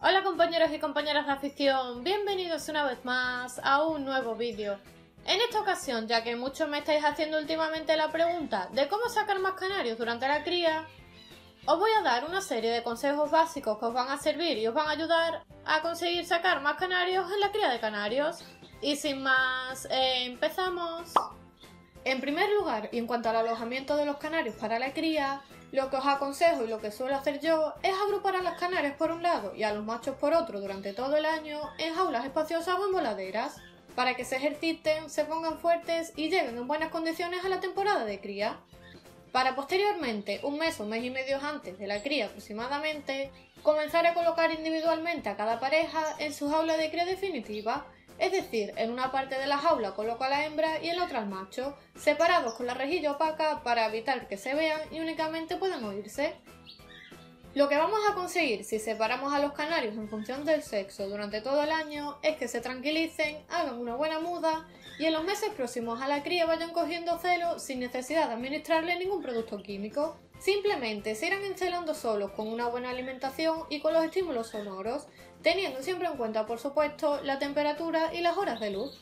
Hola compañeros y compañeras de afición, bienvenidos una vez más a un nuevo vídeo. En esta ocasión, ya que muchos me estáis haciendo últimamente la pregunta de cómo sacar más canarios durante la cría, os voy a dar una serie de consejos básicos que os van a servir y os van a ayudar a conseguir sacar más canarios en la cría de canarios. Y sin más, empezamos. En primer lugar, y en cuanto al alojamiento de los canarios para la cría, lo que os aconsejo y lo que suelo hacer yo es agrupar a las canarias por un lado y a los machos por otro durante todo el año en jaulas espaciosas o en voladeras, para que se ejerciten, se pongan fuertes y lleguen en buenas condiciones a la temporada de cría. Para posteriormente, un mes o mes y medio antes de la cría aproximadamente, comenzar a colocar individualmente a cada pareja en su jaula de cría definitiva, es decir, en una parte de la jaula coloco a la hembra y en la otra al macho, separados con la rejilla opaca para evitar que se vean y únicamente puedan oírse. Lo que vamos a conseguir si separamos a los canarios en función del sexo durante todo el año es que se tranquilicen, hagan una buena muda y en los meses próximos a la cría vayan cogiendo celo sin necesidad de administrarle ningún producto químico. Simplemente se irán encelando solos con una buena alimentación y con los estímulos sonoros, teniendo siempre en cuenta, por supuesto, la temperatura y las horas de luz.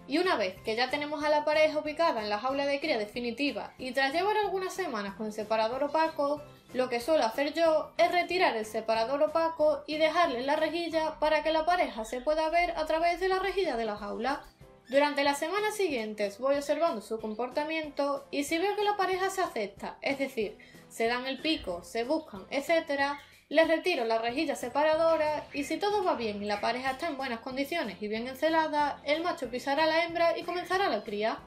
Y una vez que ya tenemos a la pareja ubicada en la jaula de cría definitiva y tras llevar algunas semanas con el separador opaco, lo que suelo hacer yo es retirar el separador opaco y dejarle en la rejilla para que la pareja se pueda ver a través de la rejilla de la jaula. Durante las semanas siguientes voy observando su comportamiento y si veo que la pareja se acepta, es decir, se dan el pico, se buscan, etc., les retiro la rejilla separadora y si todo va bien y la pareja está en buenas condiciones y bien encelada, el macho pisará a la hembra y comenzará la cría.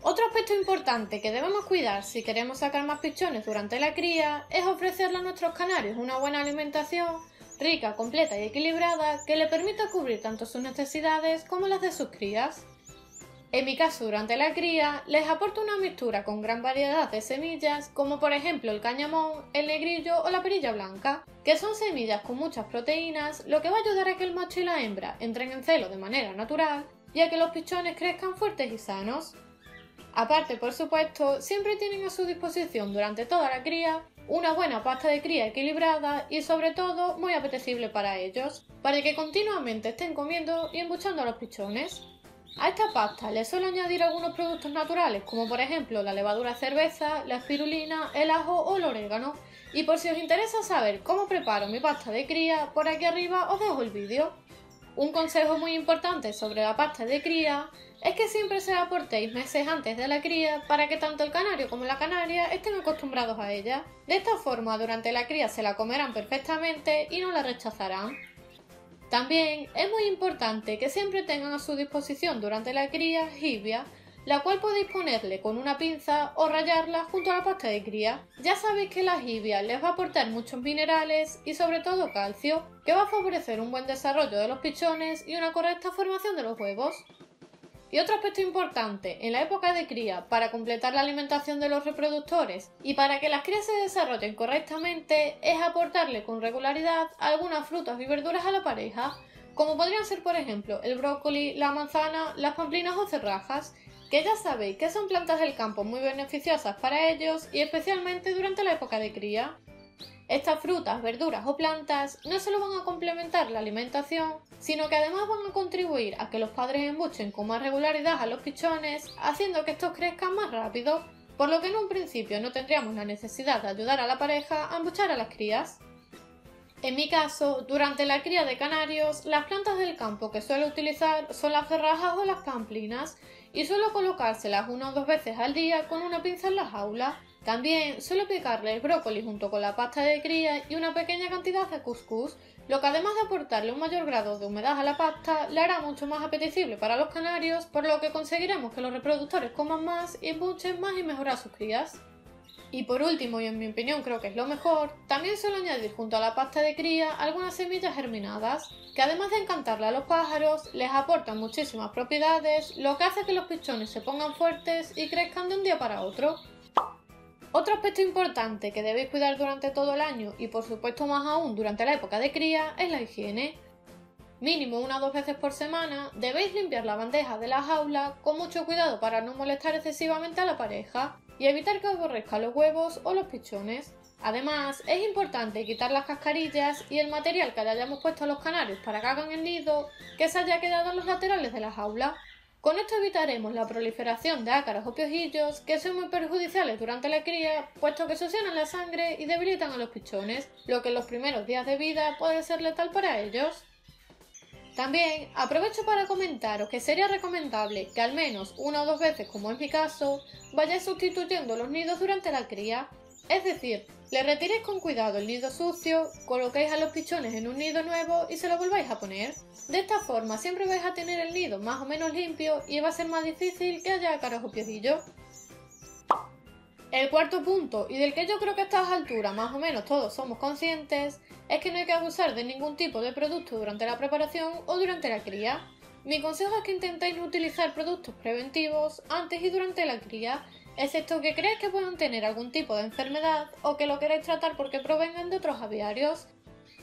Otro aspecto importante que debemos cuidar si queremos sacar más pichones durante la cría es ofrecerle a nuestros canarios una buena alimentación rica, completa y equilibrada que le permita cubrir tanto sus necesidades como las de sus crías. En mi caso, durante la cría, les aporto una mixtura con gran variedad de semillas, como por ejemplo el cañamón, el negrillo o la perilla blanca, que son semillas con muchas proteínas, lo que va a ayudar a que el macho y la hembra entren en celo de manera natural y a que los pichones crezcan fuertes y sanos. Aparte, por supuesto, siempre tienen a su disposición durante toda la cría una buena pasta de cría equilibrada y sobre todo muy apetecible para ellos, para que continuamente estén comiendo y embuchando a los pichones. A esta pasta le suelo añadir algunos productos naturales como por ejemplo la levadura de cerveza, la espirulina, el ajo o el orégano. Y por si os interesa saber cómo preparo mi pasta de cría, por aquí arriba os dejo el vídeo. Un consejo muy importante sobre la pasta de cría es que siempre se la aportéis meses antes de la cría para que tanto el canario como la canaria estén acostumbrados a ella. De esta forma durante la cría se la comerán perfectamente y no la rechazarán. También es muy importante que siempre tengan a su disposición durante la cría jibia, la cual podéis ponerle con una pinza o rallarla junto a la pasta de cría. Ya sabéis que la jibia les va a aportar muchos minerales y sobre todo calcio, que va a favorecer un buen desarrollo de los pichones y una correcta formación de los huevos. Y otro aspecto importante en la época de cría para completar la alimentación de los reproductores y para que las crías se desarrollen correctamente es aportarle con regularidad algunas frutas y verduras a la pareja, como podrían ser por ejemplo el brócoli, la manzana, las pamplinas o cerrajas, que ya sabéis que son plantas del campo muy beneficiosas para ellos y especialmente durante la época de cría. Estas frutas, verduras o plantas no solo van a complementar la alimentación, sino que además van a contribuir a que los padres embuchen con más regularidad a los pichones, haciendo que estos crezcan más rápido, por lo que en un principio no tendríamos la necesidad de ayudar a la pareja a embuchar a las crías. En mi caso, durante la cría de canarios, las plantas del campo que suelo utilizar son las cerrajas o las pamplinas y suelo colocárselas 1 o 2 veces al día con una pinza en la jaula. También suelo picarle el brócoli junto con la pasta de cría y una pequeña cantidad de cuscús, lo que además de aportarle un mayor grado de humedad a la pasta, le hará mucho más apetecible para los canarios, por lo que conseguiremos que los reproductores coman más y embuchen más y mejor a sus crías. Y por último, y en mi opinión creo que es lo mejor, también suelo añadir junto a la pasta de cría algunas semillas germinadas, que además de encantarle a los pájaros, les aportan muchísimas propiedades, lo que hace que los pichones se pongan fuertes y crezcan de un día para otro. Otro aspecto importante que debéis cuidar durante todo el año y por supuesto más aún durante la época de cría es la higiene. Mínimo 1 o 2 veces por semana debéis limpiar la bandeja de la jaula con mucho cuidado para no molestar excesivamente a la pareja y evitar que aborrezca los huevos o los pichones. Además, es importante quitar las cascarillas y el material que le hayamos puesto a los canarios para que hagan el nido que se haya quedado en los laterales de la jaula. Con esto evitaremos la proliferación de ácaros o piojillos que son muy perjudiciales durante la cría, puesto que succionan la sangre y debilitan a los pichones, lo que en los primeros días de vida puede ser letal para ellos. También aprovecho para comentaros que sería recomendable que al menos 1 o 2 veces, como es mi caso, vayáis sustituyendo los nidos durante la cría. Es decir, le retiréis con cuidado el nido sucio, coloquéis a los pichones en un nido nuevo y se lo volváis a poner. De esta forma siempre vais a tener el nido más o menos limpio y va a ser más difícil que haya ácaros o piojillos. El cuarto punto, y del que yo creo que a estas alturas más o menos todos somos conscientes, es que no hay que abusar de ningún tipo de producto durante la preparación o durante la cría. Mi consejo es que intentéis no utilizar productos preventivos antes y durante la cría, excepto que creáis que puedan tener algún tipo de enfermedad o que lo queráis tratar porque provengan de otros aviarios.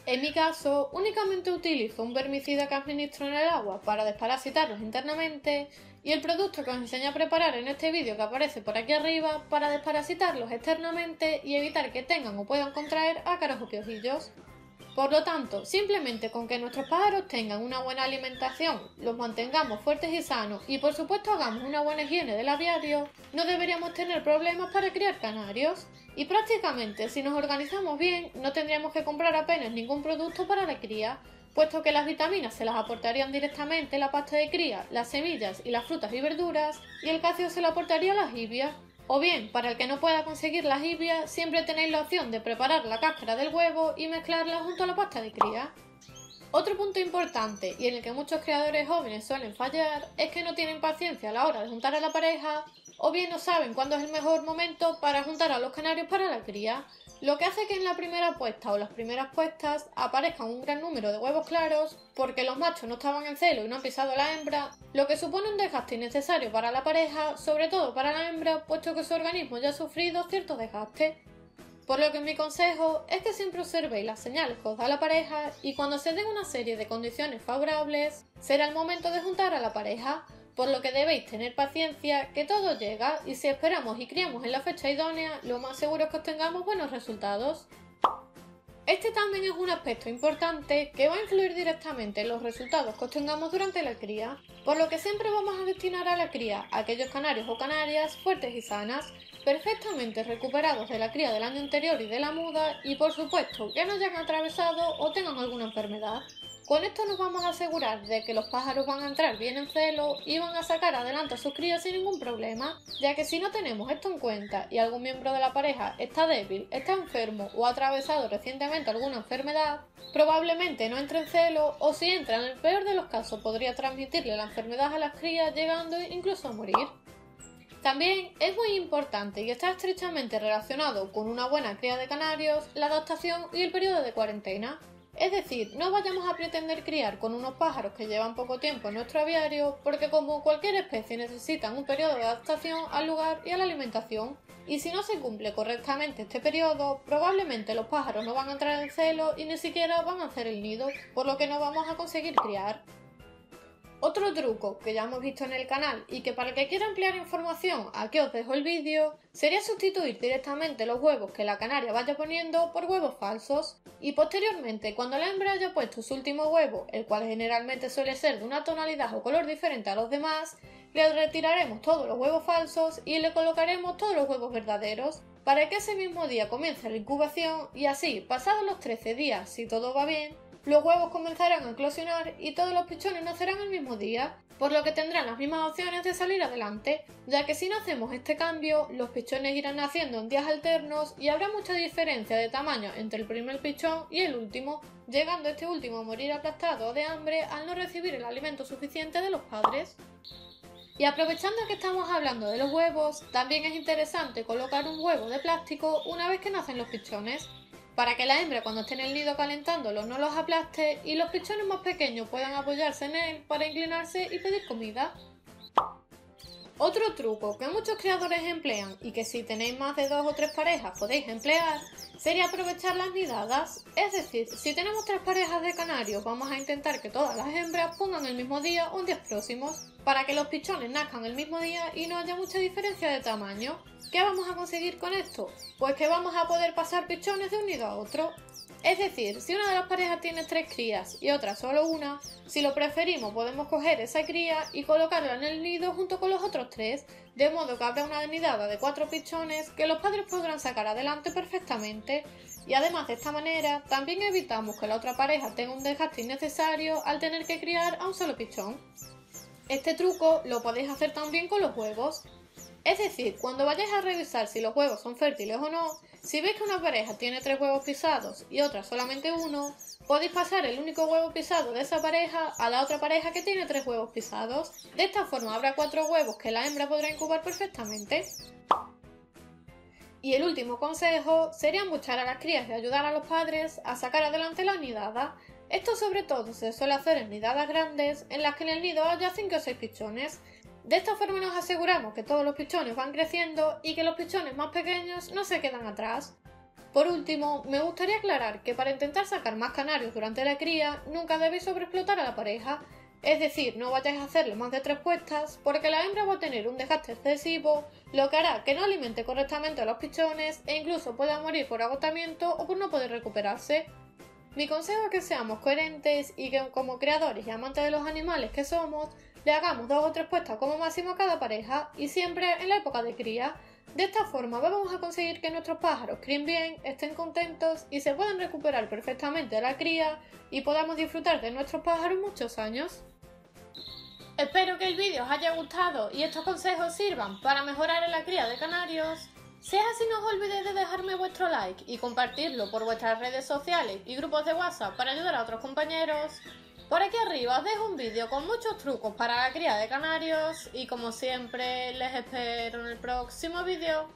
En mi caso, únicamente utilizo un vermicida que administro en el agua para desparasitarlos internamente y el producto que os enseño a preparar en este vídeo que aparece por aquí arriba para desparasitarlos externamente y evitar que tengan o puedan contraer ácaros o piojillos. Por lo tanto, simplemente con que nuestros pájaros tengan una buena alimentación, los mantengamos fuertes y sanos y por supuesto hagamos una buena higiene del aviario, no deberíamos tener problemas para criar canarios. Y prácticamente, si nos organizamos bien, no tendríamos que comprar apenas ningún producto para la cría, puesto que las vitaminas se las aportarían directamente la pasta de cría, las semillas y las frutas y verduras, y el calcio se lo aportaría la jibia. O bien, para el que no pueda conseguir la jibia, siempre tenéis la opción de preparar la cáscara del huevo y mezclarla junto a la pasta de cría. Otro punto importante, y en el que muchos criadores jóvenes suelen fallar, es que no tienen paciencia a la hora de juntar a la pareja, o bien no saben cuándo es el mejor momento para juntar a los canarios para la cría, lo que hace que en la primera puesta o las primeras puestas aparezcan un gran número de huevos claros, porque los machos no estaban en celo y no han pisado la hembra, lo que supone un desgaste innecesario para la pareja, sobre todo para la hembra, puesto que su organismo ya ha sufrido cierto desgaste. Por lo que mi consejo es que siempre observéis las señales que os da la pareja y cuando se den una serie de condiciones favorables, será el momento de juntar a la pareja, por lo que debéis tener paciencia, que todo llega y si esperamos y criamos en la fecha idónea, lo más seguro es que obtengamos buenos resultados. Este también es un aspecto importante que va a influir directamente en los resultados que obtengamos durante la cría, por lo que siempre vamos a destinar a la cría a aquellos canarios o canarias fuertes y sanas, perfectamente recuperados de la cría del año anterior y de la muda y por supuesto que no hayan atravesado o tengan alguna enfermedad. Con esto nos vamos a asegurar de que los pájaros van a entrar bien en celo y van a sacar adelante a sus crías sin ningún problema, ya que si no tenemos esto en cuenta y algún miembro de la pareja está débil, está enfermo o ha atravesado recientemente alguna enfermedad, probablemente no entre en celo o si entra en el peor de los casos podría transmitirle la enfermedad a las crías llegando incluso a morir. También es muy importante y está estrechamente relacionado con una buena cría de canarios la adaptación y el periodo de cuarentena. Es decir, no vayamos a pretender criar con unos pájaros que llevan poco tiempo en nuestro aviario, porque como cualquier especie necesitan un periodo de adaptación al lugar y a la alimentación, y si no se cumple correctamente este periodo, probablemente los pájaros no van a entrar en celo y ni siquiera van a hacer el nido, por lo que no vamos a conseguir criar. Otro truco que ya hemos visto en el canal y que para el que quiera ampliar información aquí os dejo el vídeo, sería sustituir directamente los huevos que la canaria vaya poniendo por huevos falsos y posteriormente cuando la hembra haya puesto su último huevo, el cual generalmente suele ser de una tonalidad o color diferente a los demás, le retiraremos todos los huevos falsos y le colocaremos todos los huevos verdaderos para que ese mismo día comience la incubación y así, pasados los 13 días, si todo va bien, los huevos comenzarán a eclosionar y todos los pichones nacerán el mismo día, por lo que tendrán las mismas opciones de salir adelante, ya que si no hacemos este cambio, los pichones irán naciendo en días alternos y habrá mucha diferencia de tamaño entre el primer pichón y el último, llegando este último a morir aplastado de hambre al no recibir el alimento suficiente de los padres. Y aprovechando que estamos hablando de los huevos, también es interesante colocar un huevo de plástico una vez que nacen los pichones, para que la hembra cuando esté en el nido calentándolo no los aplaste y los pichones más pequeños puedan apoyarse en él para inclinarse y pedir comida. Otro truco que muchos criadores emplean y que si tenéis más de 2 o 3 parejas podéis emplear sería aprovechar las nidadas. Es decir, si tenemos 3 parejas de canarios, vamos a intentar que todas las hembras pongan el mismo día o en días próximos para que los pichones nazcan el mismo día y no haya mucha diferencia de tamaño. ¿Qué vamos a conseguir con esto? Pues que vamos a poder pasar pichones de un nido a otro. Es decir, si una de las parejas tiene 3 crías y otra solo una, si lo preferimos podemos coger esa cría y colocarla en el nido junto con los otros 3, de modo que habrá una nidada de 4 pichones que los padres podrán sacar adelante perfectamente. Y además de esta manera, también evitamos que la otra pareja tenga un desgaste innecesario al tener que criar a un solo pichón. Este truco lo podéis hacer también con los huevos. Es decir, cuando vayáis a revisar si los huevos son fértiles o no, si veis que una pareja tiene 3 huevos pisados y otra solamente uno, podéis pasar el único huevo pisado de esa pareja a la otra pareja que tiene 3 huevos pisados. De esta forma habrá 4 huevos que la hembra podrá incubar perfectamente. Y el último consejo sería embuchar a las crías y ayudar a los padres a sacar adelante la nidada. Esto sobre todo se suele hacer en nidadas grandes en las que en el nido haya 5 o 6 pichones. De esta forma nos aseguramos que todos los pichones van creciendo y que los pichones más pequeños no se quedan atrás. Por último, me gustaría aclarar que para intentar sacar más canarios durante la cría, nunca debéis sobreexplotar a la pareja. Es decir, no vayáis a hacerle más de 3 puestas porque la hembra va a tener un desgaste excesivo, lo que hará que no alimente correctamente a los pichones e incluso pueda morir por agotamiento o por no poder recuperarse. Mi consejo es que seamos coherentes y que como creadores y amantes de los animales que somos, le hagamos 2 o 3 puestas como máximo a cada pareja y siempre en la época de cría. De esta forma vamos a conseguir que nuestros pájaros críen bien, estén contentos y se puedan recuperar perfectamente de la cría y podamos disfrutar de nuestros pájaros muchos años. Espero que el vídeo os haya gustado y estos consejos sirvan para mejorar en la cría de canarios. Si es así, no os olvidéis de dejarme vuestro like y compartirlo por vuestras redes sociales y grupos de WhatsApp para ayudar a otros compañeros. Por aquí arriba os dejo un vídeo con muchos trucos para la cría de canarios y como siempre les espero en el próximo vídeo.